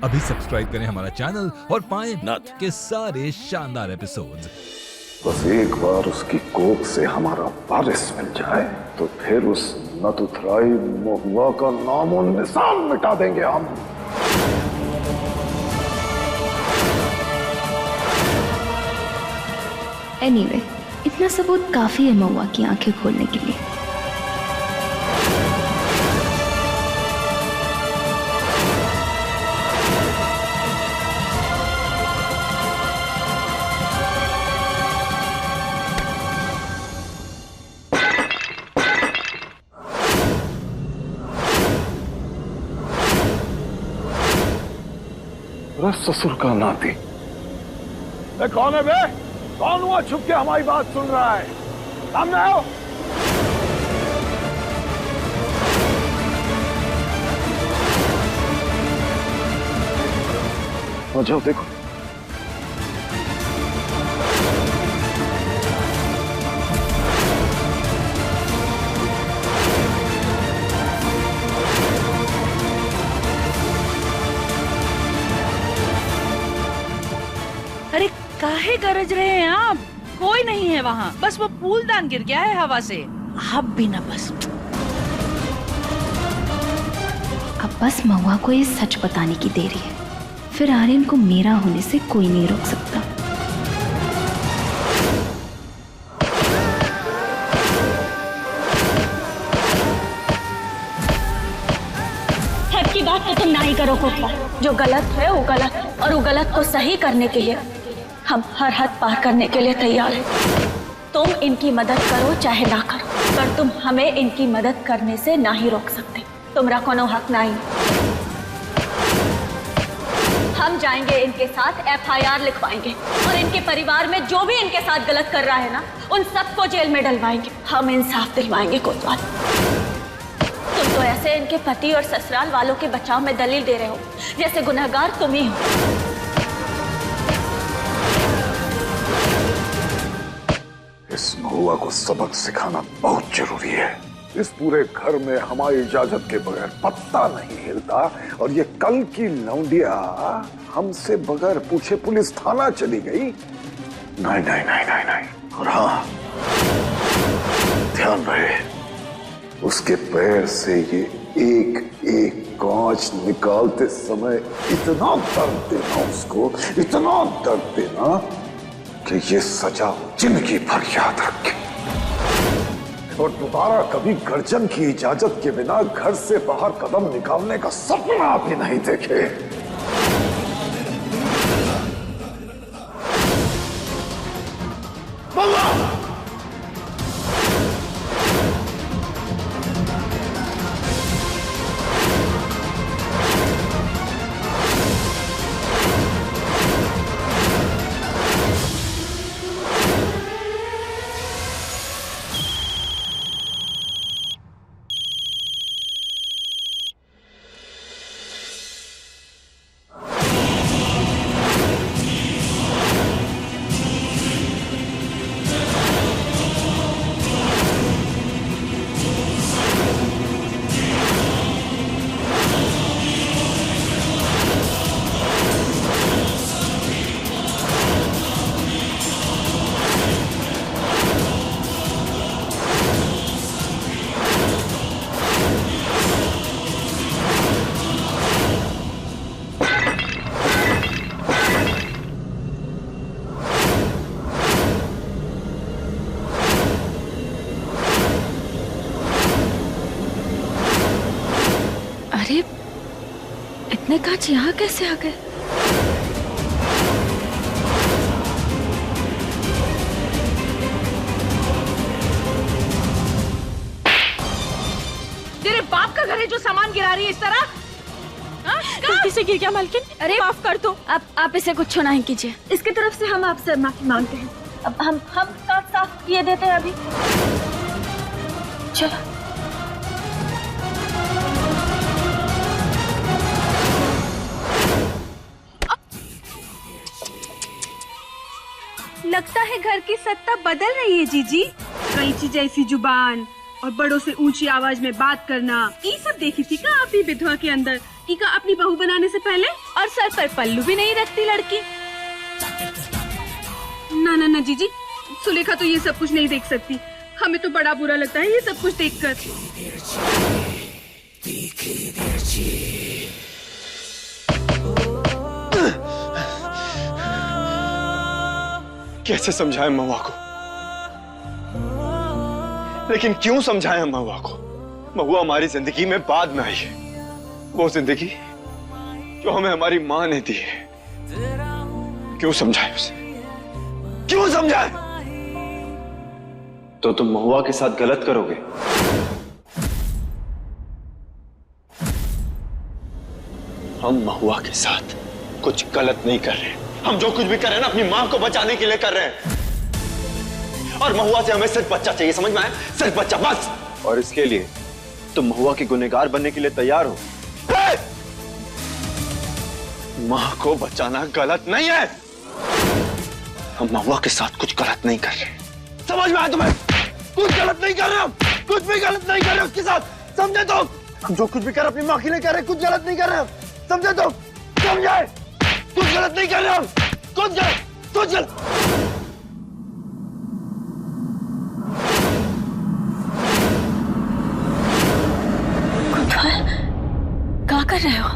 अभी सब्सक्राइब करें हमारा चैनल और पाएं नथ के सारे शानदार एपिसोड्स। बस एक बार उसकी कोख से हमारा वारिस मिल जाए तो फिर उस नतुथराई महुआ का नामो निशान मिटा देंगे हम। एनीवे, इतना सबूत काफी है महुआ की आंखें खोलने के लिए। ससुर का नाती कौन है बे? कौन हुआ छुप के हमारी बात सुन रहा है? सामने आओ। आ जाओ, देखो। अरे काहे गरज रहे हैं आप? कोई नहीं है वहाँ, बस वो फूलदान गिर गया है हवा से। आप भी ना बस। अब बस महुआ को ये सच बताने की देरी है, फिर आर्यन को मेरा होने से कोई नहीं रोक सकता। हद की बात तो तुम ना ही करो कोतवाल। जो गलत है वो गलत है, और वो गलत को सही करने के लिए हम हर हद पार करने के लिए तैयार हैं। तुम इनकी मदद करो चाहे ना करो, पर तुम हमें इनकी मदद करने से ना ही रोक सकते। तुम्हारा कोनो हक नहीं। हम जाएंगे इनके साथ, FIR लिखवाएंगे और इनके परिवार में जो भी इनके साथ गलत कर रहा है ना, उन सबको जेल में डलवाएंगे। हम इंसाफ दिलवाएंगे कोतवाल। तुम तो ऐसे इनके पति और ससुराल वालों के बचाव में दलील दे रहे हो जैसे गुनहगार तुम ही हो। इस महुआ को सबक सिखाना बहुत जरूरी है। इस पूरे घर में हमारी इजाजत के बगैर पत्ता नहीं हिलता, और ये कल की लौंडिया हमसे बगैर पूछे पुलिस थाना चली गई। नहीं नहीं नहीं नहीं नहीं। और हाँ, ध्यान रहे, उसके पैर से ये एक एक कांच निकालते समय इतना दर्द देना उसको, इतना दर्द देना कि ये सजा जिंदगी भर याद रखे, और दोबारा कभी गर्जन की इजाजत के बिना घर से बाहर कदम निकालने का सपना भी नहीं देखे। अरे इतने कांच यहाँ कैसे आ गए? तेरे बाप का घर है जो सामान गिरा रही है इस तरह? गलती से गिर गया मालकिन, अरे माफ कर दो। आप इसे कुछ नहीं कीजिए। इसकी तरफ से हम आपसे माफी मांगते हैं। अब हम कांच साफ किए देते हैं अभी। चलो। लगता है घर की सत्ता बदल रही है जीजी। कैंची जैसी जुबान, और बड़ों से ऊंची आवाज में बात करना, ये सब देखी थी का आपकी विधवा के अंदर की का अपनी बहू बनाने से पहले। और सर पर पल्लू भी नहीं रखती लड़की। ना ना ना जीजी, सुलेखा तो ये सब कुछ नहीं देख सकती। हमें तो बड़ा बुरा लगता है ये सब कुछ देखकर। कैसे समझाएं महुआ को, लेकिन क्यों समझाएं महुआ को? महुआ हमारी जिंदगी में बाद में आई है, वो जिंदगी जो हमें हमारी मां ने दी है। क्यों समझाएं उसे, क्यों समझाएं? तो तुम महुआ के साथ गलत करोगे? हम महुआ के साथ कुछ गलत नहीं कर रहे। हम जो कुछ भी कर रहे हैं ना, अपनी मां को बचाने के लिए कर रहे हैं। और महुआ से हमें सिर्फ बच्चा चाहिए, समझ में आया? सिर्फ बच्चा, बस। और इसके लिए तुम महुआ के गुनहगार बनने के लिए तैयार हो? मां को बचाना गलत नहीं है। हम महुआ के साथ कुछ गलत नहीं कर रहे, समझ में आया तुम्हें? कुछ गलत नहीं कर रहे हम, कुछ भी गलत नहीं कर रहे उसके साथ, समझे तुम? हम जो कुछ भी कर रहे अपनी मां के लिए कर रहे, कुछ गलत नहीं कर रहे हम, समझे तुम? समझे? कुछ गलत नहीं कर रहे हम, कुछ गलत। क्या कर रहे हो?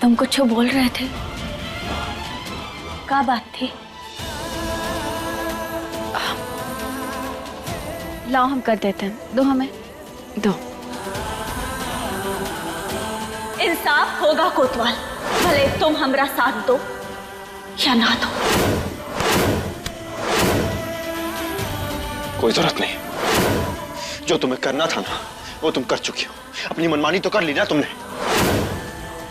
तुम कुछ बोल रहे थे, क्या बात थी? लाओ हम कर देते हैं, दो हमें दो। इंसाफ होगा कोतवाल, भले तुम हमरा साथ दो या ना दो। कोई जरूरत नहीं, जो तुम्हें करना था ना वो तुम कर चुकी हो। अपनी मनमानी तो कर ली ना तुमने,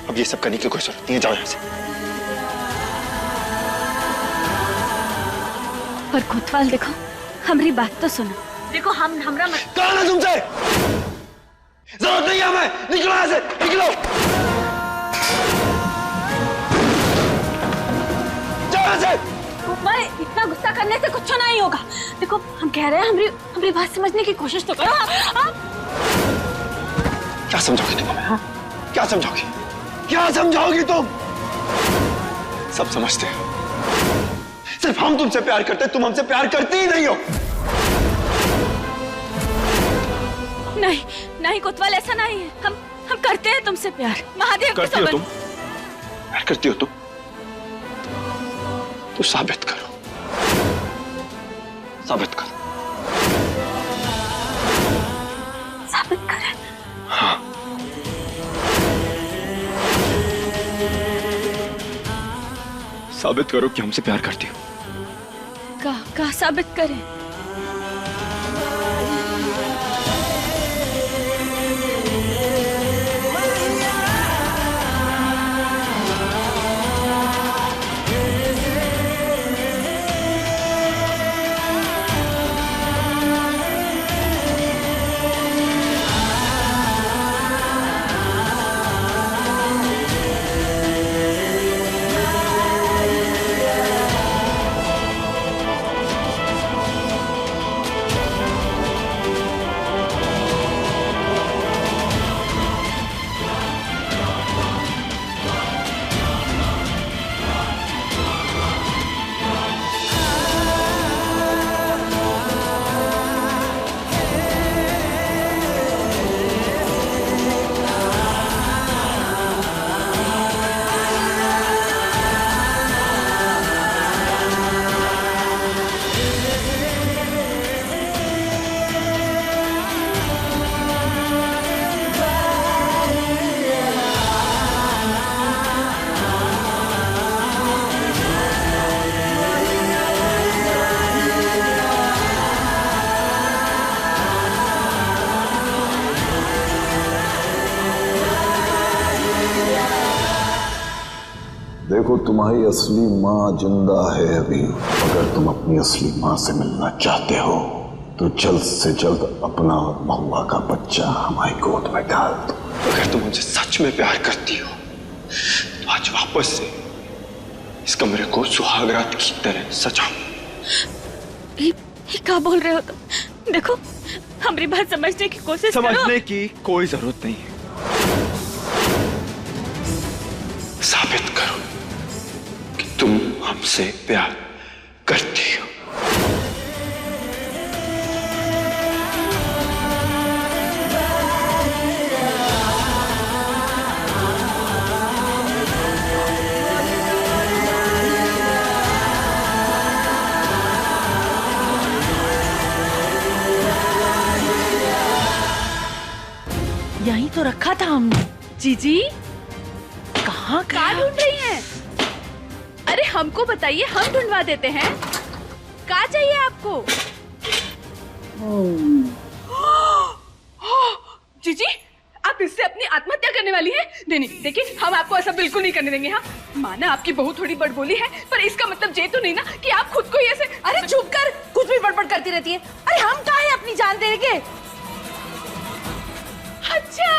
अब ये सब करने की कोई जरूरत नहीं है, जाओ यहां से। पर कोतवाल देखो, हमारी बात तो सुनो। देखो हमरा कहा ना तुमसे, जरूरत नहीं है हमें, निकलो यहां से, निकलो, जाओ यहां से। कोतवाल, इतना गुस्सा करने से कुछ नहीं होगा। देखो हम कह रहे हैं, हमारी बात समझने की कोशिश तो करो। क्या समझोगी तुम हमें? हाँ? क्या समझोगी, क्या समझाओगी तुम? सब समझते हो, सिर्फ हम तुमसे प्यार करते, तुम हमसे प्यार करती ही नहीं हो। नहीं नहीं कोतवाल, ऐसा नहीं है। हम करते हैं तुमसे प्यार। महादेव करती हो तुम, प्यार करती हो तुम, तो साबित करो, साबित करो। साबित करें? हाँ, साबित करो कि हमसे प्यार करती हो। का साबित करें? देखो तुम्हारी असली माँ जिंदा है अभी। अगर तुम अपनी असली माँ से मिलना चाहते हो तो जल्द से जल्द अपना और महुआ का बच्चा हमारी गोद में डाल दो। अगर तुम मुझे सच में प्यार करती हो तो आज वापस से इस कमरे को सुहागरात की तरह सजाओ। ये क्या बोल रहे हो तुम? देखो हमारी बात समझने की कोशिश करो। समझने की कोई जरूरत नहीं है। साबित करो कि तुम हमसे प्यार करती हो। यहीं तो रखा था हमने। जीजी कहाँ कहाँ ढूंढ रही हैं? अरे हमको बताइए, हम ढूंढवा देते हैं। क्या चाहिए आपको? जीजी आप इससे अपनी आत्महत्या करने वाली हैं? नहीं देखिए, हम आपको ऐसा बिल्कुल नहीं करने देंगे। हाँ माना आपकी बहू थोड़ी बड़बोली है, पर इसका मतलब ये तो नहीं ना कि आप खुद को ही ऐसे। अरे चुप कर, कुछ भी बड़बड़ करती रहती है। अरे हम कहाँ है अपनी जान देंगे? अच्छा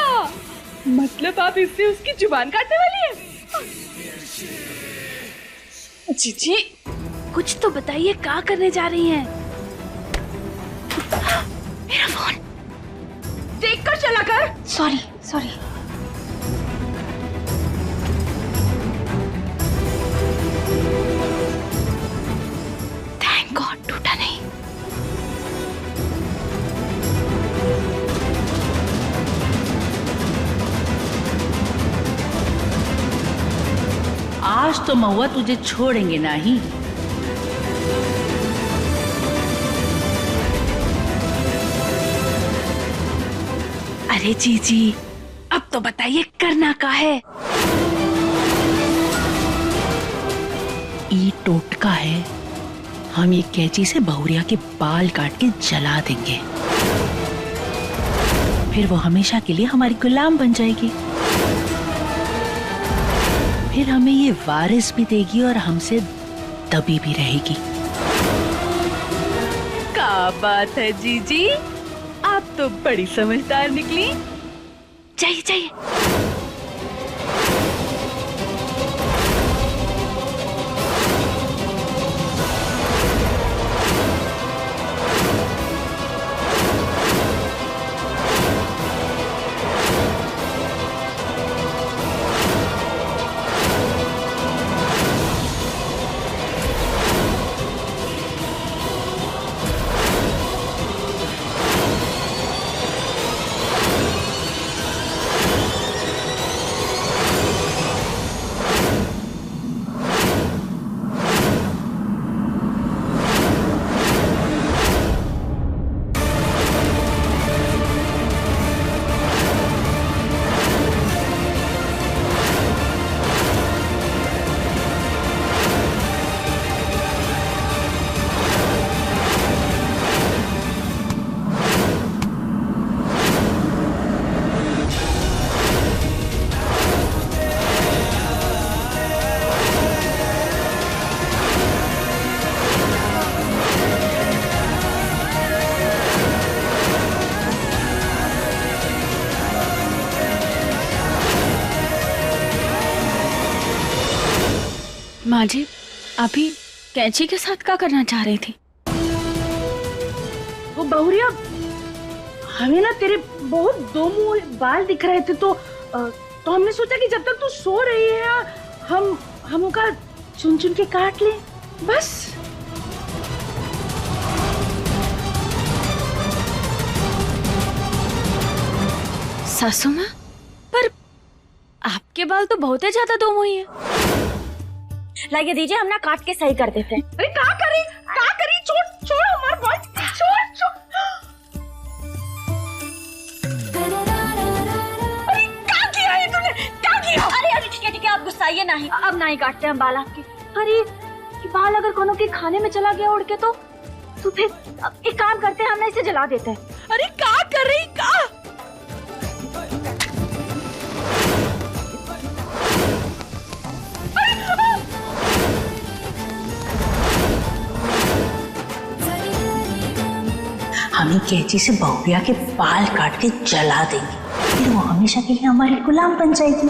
मतलब आप इससे उसकी जुबान काटने वाली हैं? जीजी कुछ तो बताइए, क्या करने जा रही हैं? मेरा फोन। देख कर चला कर। Sorry sorry. थैंक गॉड टूटा नहीं। आज तो महुआ तुझे छोड़ेंगे नहीं। अरे जीजी अब तो बताइए करना क्या है? ई टोटका है। हम ये कैंची से बहुरिया के बाल काट के जला देंगे, फिर वो हमेशा के लिए हमारी गुलाम बन जाएगी। फिर हमें ये वारिस भी देगी और हमसे दबी भी रहेगी। क्या बात है जीजी, आप तो बड़ी समझदार निकली। चाहिए चाहिए। माँ जी अभी कैंची के साथ क्या करना चाह रही थी? वो बहुरिया, हमें ना तेरे बहुत दो मुंह बाल दिख रहे थे, तो हमने सोचा कि जब तक तू सो रही है हम उनका चुन चुन के काट लें बस। सासू माँ, पर आपके बाल तो बहुत ही ज्यादा दो मुही है। लाइए दीजिए, हम ना काट के सही कर देते हैं। अरे क्या करी छोड़ हमारा बाल छोड़। अरे क्या किया है तूने, क्या किया? अरे ठीक है आप गुस्साइए नहीं, अब नहीं काटते हम बाल आपके। अरे ये बाल अगर कोनो के खाने में चला गया उड़ के तो फिर एक काम करते हैं, हम ना इसे जला देते हैं। अरे क्या कर रही का? हम ही कैची से बहुरिया के बाल काट के जला देंगे, फिर वो हमेशा के लिए हमारी गुलाम बन जाएगी।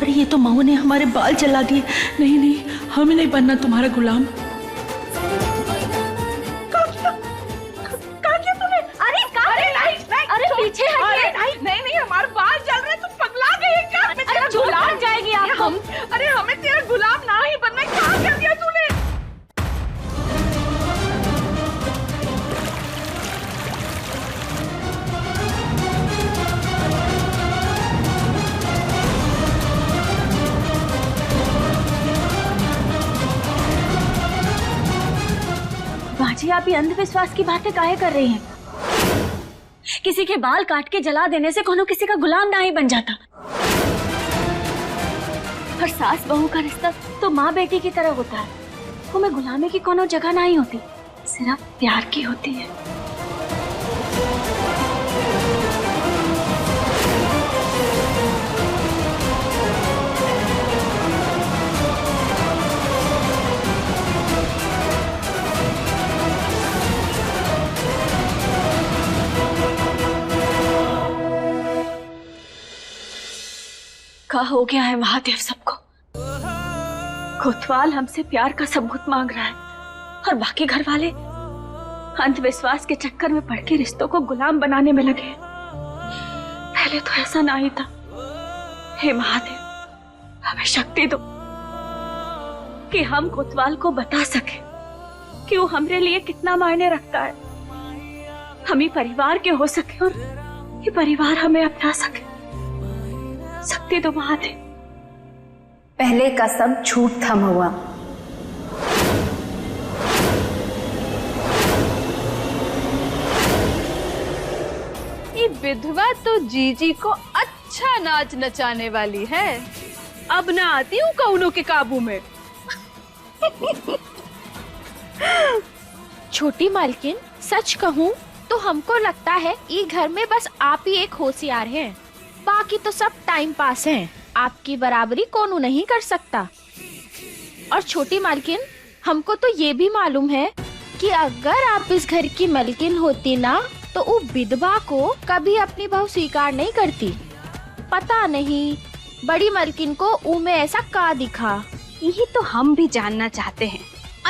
पर ये तो महू ने हमारे बाल जला दिए। नहीं नहीं, हमें नहीं बनना तुम्हारा गुलाम। अरे पीछे हटिए। नहीं नहीं, हमारे बाल जल रहे, तुम पगला गई है क्या? मैं तेरा गुलाम जाएगी आप। अरे हमें तेरा गुलाम ना ही बनना, क्या कर दिया तूने? बाजी, आप ये अंधविश्वास की बातें काहे कर रही हैं? किसी के बाल काट के जला देने से कोनो किसी का गुलाम ना ही बन जाता। और सास बहू का रिश्ता तो माँ बेटी की तरह होता है, उसमें गुलामी की कोनो जगह नहीं होती, सिर्फ प्यार की होती है। क्या हो गया है महादेव सबको? कोतवाल हमसे प्यार का सबूत मांग रहा है और बाकी घर वाले अंधविश्वास के चक्कर में पड़ के रिश्तों को गुलाम बनाने में लगे। पहले तो ऐसा ना ही था। हे महादेव, हमें शक्ति दो कि हम कोतवाल को बता सके कि वो हमारे लिए कितना मायने रखता है। हम ही परिवार के हो सके और ये परिवार हमें अपना सके। शक्ति दो महादेव। पहले का सब झूठ था महुआ। ये विधवा तो जीजी को अच्छा नाच नचाने वाली है। अब ना आती हूँ कौनों के काबू में। छोटी मालकिन, सच कहूँ तो हमको लगता है ये घर में बस आप ही एक होशियार हैं, बाकी तो सब टाइम पास हैं। आपकी बराबरी कौन नहीं कर सकता। और छोटी मालकिन, हमको तो ये भी मालूम है कि अगर आप इस घर की मालकिन होती ना तो वो विधवा को कभी अपनी बहू स्वीकार नहीं करती। पता नहीं बड़ी मालकिन को ऊ में ऐसा का दिखा। यही तो हम भी जानना चाहते हैं।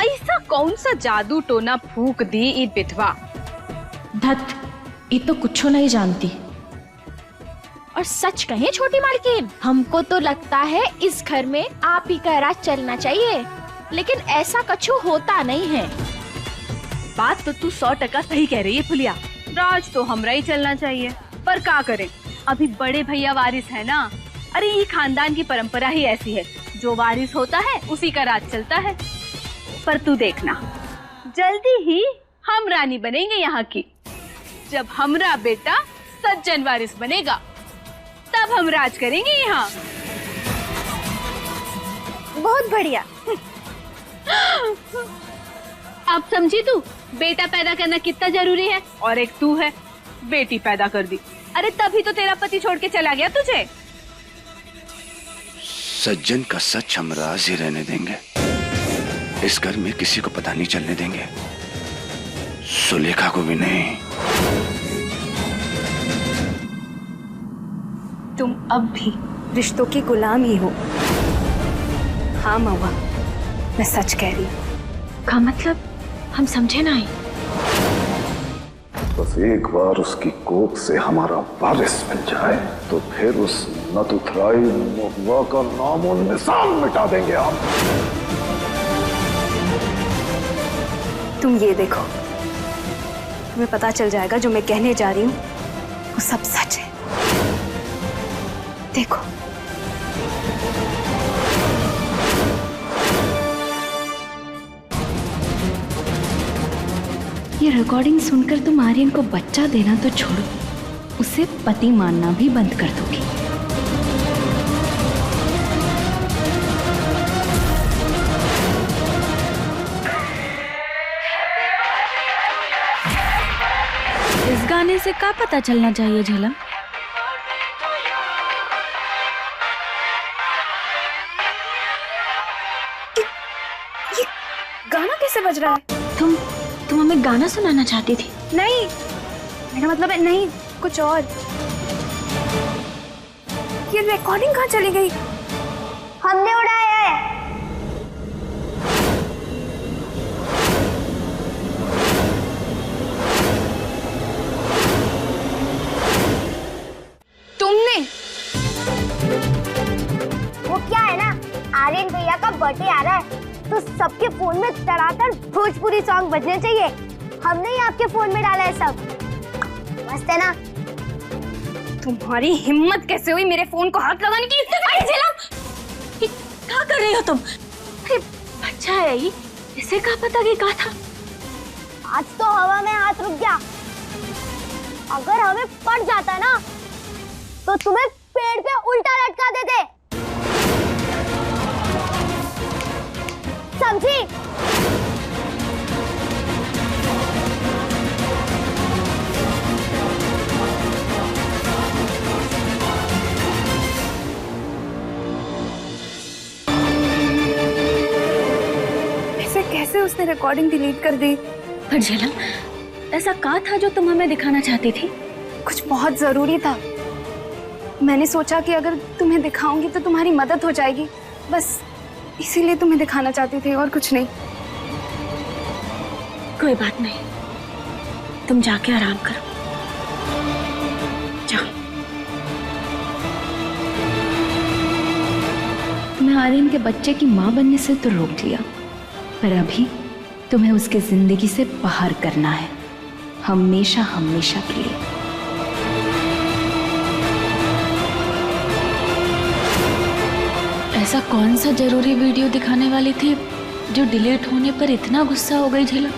ऐसा कौन सा जादू टोना फूक दी ये विधवा? धत, ये तो कुछ नहीं जानती। और सच कहें छोटी मालकिन, हमको तो लगता है इस घर में आप ही का राज चलना चाहिए, लेकिन ऐसा कछु होता नहीं है। बात तो तू 100% सही कह रही है फुलिया। राज तो हमरा ही चलना चाहिए, पर क्या करें, अभी बड़े भैया वारिस है ना। अरे ये खानदान की परंपरा ही ऐसी है, जो वारिस होता है उसी का राज चलता है। पर तू देखना, जल्दी ही हम रानी बनेंगे यहाँ की। जब हमरा बेटा सज्जन वारिस बनेगा तब हम राज करेंगे यहाँ। बहुत बढ़िया। अब समझी तू बेटा पैदा करना कितना जरूरी है? और एक तू है, बेटी पैदा कर दी। अरे तभी तो तेरा पति छोड़ के चला गया तुझे। सज्जन का सच हम राज ही रहने देंगे। इस घर में किसी को पता नहीं चलने देंगे, सुलेखा को भी नहीं। तुम अब भी रिश्तों की गुलाम ही हो। हाँ महुआ, मैं सच कह रही हूँ। का मतलब हम समझे नहीं। बस एक बार उसकी कोख से हमारा वारिस मिल जाए तो फिर उस नतुथराई महुआ का नामो निशान मिटा देंगे हम। तुम ये देखो, तुम्हें पता चल जाएगा जो मैं कहने जा रही हूँ वो सब सच है। देखो, ये रिकॉर्डिंग सुनकर तुम आर्यन को बच्चा देना तो छोड़ो, उसे पति मानना भी बंद कर दोगी। इस गाने से क्या पता चलना चाहिए झलम? गाना कैसे बज रहा है। तुम हमें गाना सुनाना चाहती थी? नहीं, मेरा मतलब है नहीं, कुछ और। ये रिकॉर्डिंग कहाँ चली गई? हमने उड़ाया है। तुमने? वो क्या है ना, आर्यन भैया का बर्थडे आ रहा है तो सबके फोन में धड़ाधड़ भोजपुरी सॉन्ग बजने चाहिए। हमने ही आपके फोन में डाला है सब। मस्त है ना? तुम्हारी हिम्मत कैसे हुई मेरे फोन को हाथ लगाने की? अरे झेलम, क्या कर रही हो तुम? अरे बच्चा है ये, इसे क्या पता कि क्या था? आज तो हवा में हाथ रुक गया। अगर हमें पड़ जाता ना तो तुम्हें पेड़ पे उल्टा लटका देते, समझी? ऐसे कैसे उसने रिकॉर्डिंग डिलीट कर दी? पर झेलम, ऐसा क्या था जो तुम हमें दिखाना चाहती थी? कुछ बहुत जरूरी था। मैंने सोचा कि अगर तुम्हें दिखाऊंगी तो तुम्हारी मदद हो जाएगी, बस इसीलिए तुम्हें दिखाना चाहती थी और कुछ नहीं। कोई बात नहीं, तुम जाके आराम करो, जाओ। तुम्हें आर्यन के बच्चे की माँ बनने से तो रोक लिया, पर अभी तुम्हें उसके जिंदगी से बाहर करना है, हमेशा हमेशा के लिए। ऐसा कौन सा जरूरी वीडियो दिखाने वाली थी जो डिलीट होने पर इतना गुस्सा हो गई झेलम?